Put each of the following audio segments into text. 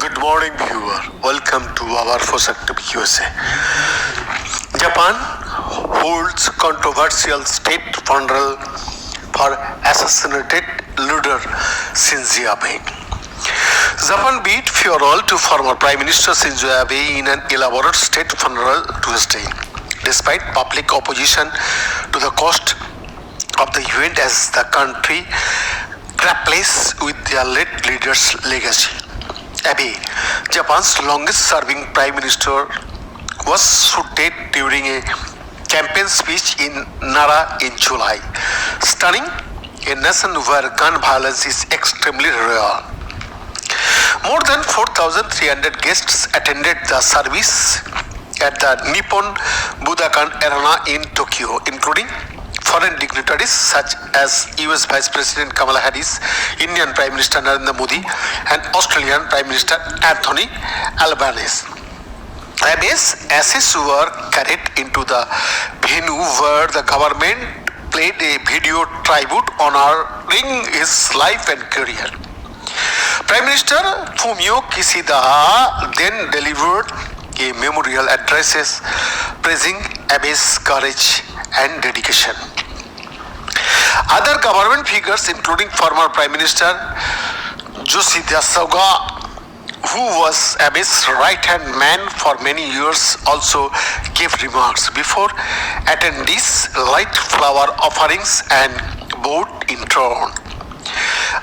Good morning, viewer. Welcome to our FOSAAC TV USA. Japan holds controversial state funeral for assassinated leader Shinzo Abe. Japan bid farewell to former Prime Minister Shinzo Abe in an elaborate state funeral Tuesday, despite public opposition to the cost of the event as the country grapples with their late leader's legacy. Abe, Japan's longest-serving prime minister, was shot dead during a campaign speech in Nara in July, stunning a nation where gun violence is extremely rare. More than 4,300 guests attended the service at the Nippon Budokan Arena in Tokyo, including foreign dignitaries such as US Vice President Kamala Harris, Indian Prime Minister Narendra Modi, and Australian Prime Minister Anthony Albanese. Abe's ashes were carried into the venue where the government played a video tribute honoring his life and career. Prime Minister Fumio Kishida then delivered a memorial address praising Abe's courage and dedication. Other government figures, including former Prime Minister Yoshihide Suga, who was Abe's right-hand man for many years, also gave remarks before attendees light flower offerings and bowed in turn.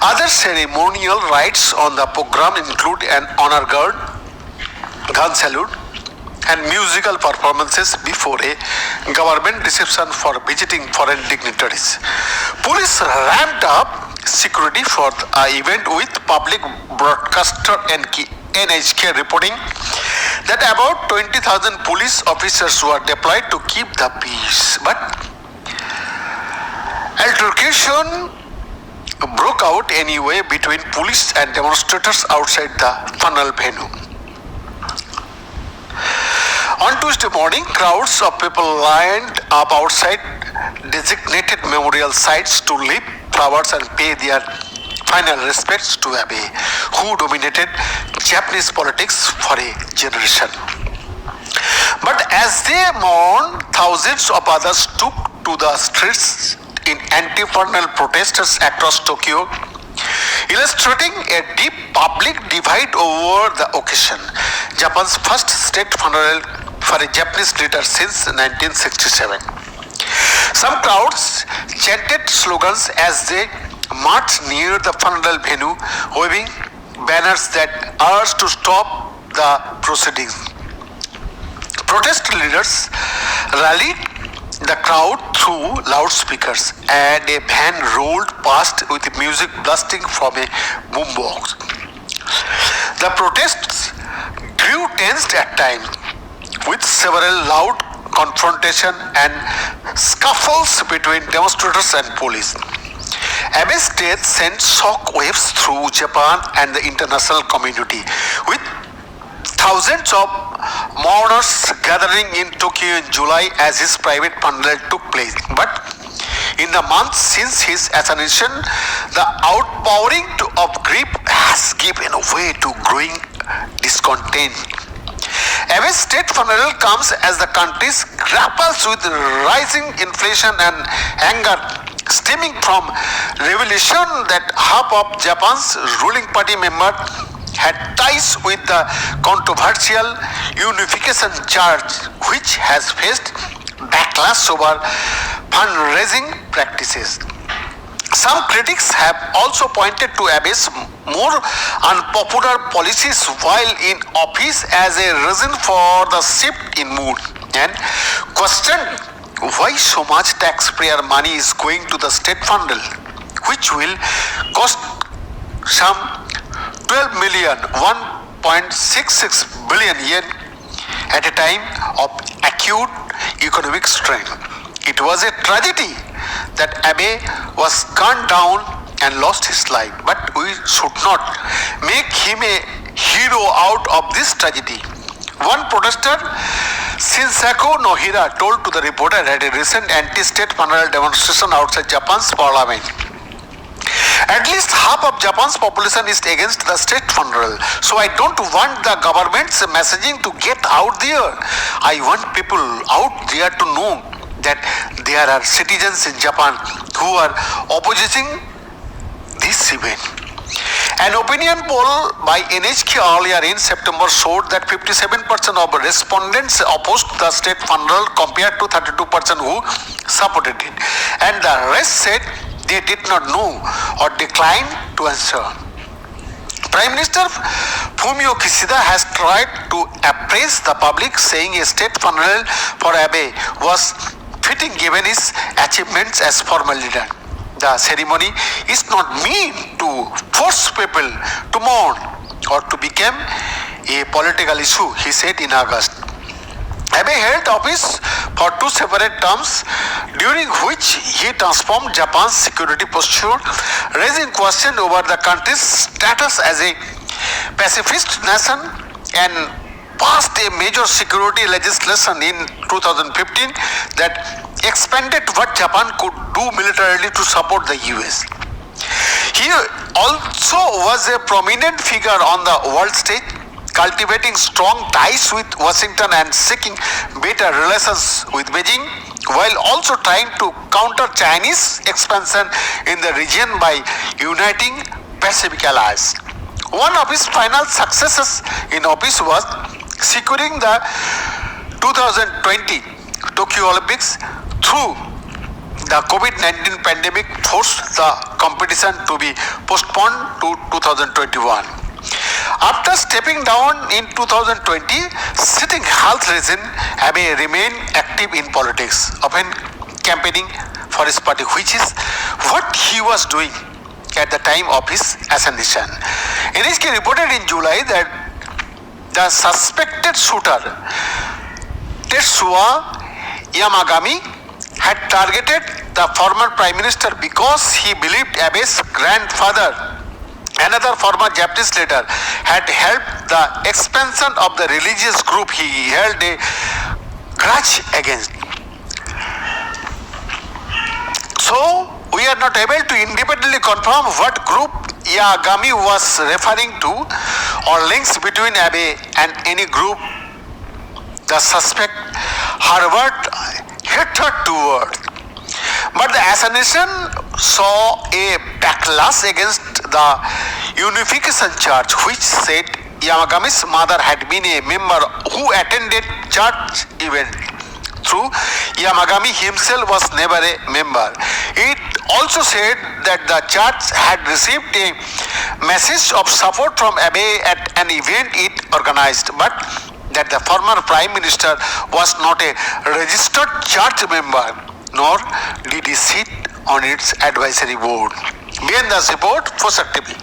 Other ceremonial rites on the program include an honor guard, gun salute, and musical performances before a government reception for visiting foreign dignitaries. Police ramped up security for the event, with public broadcaster NHK reporting that about 20,000 police officers were deployed to keep the peace. But altercation broke out anyway between police and demonstrators outside the funeral venue. On Tuesday morning, crowds of people lined up outside designated memorial sites to leave flowers and pay their final respects to Abe, who dominated Japanese politics for a generation. But as they mourned, thousands of others took to the streets in anti-funeral protesters across Tokyo, illustrating a deep public divide over the occasion, Japan's first state funeral for a Japanese leader since 1967. Some crowds chanted slogans as they marched near the funeral venue, waving banners that urged to stop the proceedings. Protest leaders rallied the crowd through loudspeakers, and a van rolled past with music blasting from a boombox. The protests grew tense at times, with several loud confrontation and scuffles between demonstrators and police. Abe's death sent shock waves through Japan and the international community, with thousands of mourners gathering in Tokyo in July as his private funeral took place. But in the months since his assassination, the outpouring of grief has given way to growing discontent. Abe's state funeral comes as the country grapples with rising inflation and anger stemming from revelation that half of Japan's ruling party members had ties with the controversial unification church, which has faced backlash over fundraising practices. Some critics have also pointed to Abe's more unpopular policies while in office as a reason for the shift in mood, and questioned why so much taxpayer money is going to the state funeral, which will cost some 12 million, 1.66 billion yen at a time of acute economic strain. It was a tragedy that Abe was gunned down and lost his life, but we should not make him a hero out of this tragedy. One protester, Shinsaku Nohira, told to the reporter at a recent anti-state funeral demonstration outside Japan's parliament. At least half of Japan's population is against the state funeral. So I don't want the government's messaging to get out there. I want people out there to know that there are citizens in Japan who are opposing this event. An opinion poll by NHK earlier in September showed that 57% of respondents opposed the state funeral compared to 32% who supported it. And the rest said they did not know or declined to answer. Prime Minister Fumio Kishida has tried to appraise the public, saying a state funeral for Abe was fitting given his achievements as former leader. The ceremony is not meant to force people to mourn or to become a political issue, he said in August. Abe held office for 2 separate terms, during which he transformed Japan's security posture, raising questions over the country's status as a pacifist nation, and passed a major security legislation in 2015 that expanded what Japan could do militarily to support the US. He also was a prominent figure on the world stage, cultivating strong ties with Washington and seeking better relations with Beijing, while also trying to counter Chinese expansion in the region by uniting Pacific allies. One of his final successes in office was securing the 2020 Tokyo Olympics through the COVID-19 pandemic forced the competition to be postponed to 2021. After stepping down in 2020, sitting health reason, Abe remained active in politics, often campaigning for his party, which is what he was doing at the time of his assassination. NHK reported in July that the suspected shooter, Tetsuya Yamagami, had targeted the former prime minister because he believed Abe's grandfather, another former Japanese leader, had helped the expansion of the religious group he held a grudge against. So, we are not able to independently confirm what group Yamagami was referring to or links between Abe and any group the suspect harbored hatred toward. But the assassination saw a backlash against the unification church, which said Yamagami's mother had been a member who attended church event. True, Yamagami himself was never a member. It also said that the church had received a message of support from Abe at an event it organized, but that the former prime minister was not a registered church member, nor did he sit on its advisory board. Behind the report, FOSAAC TV.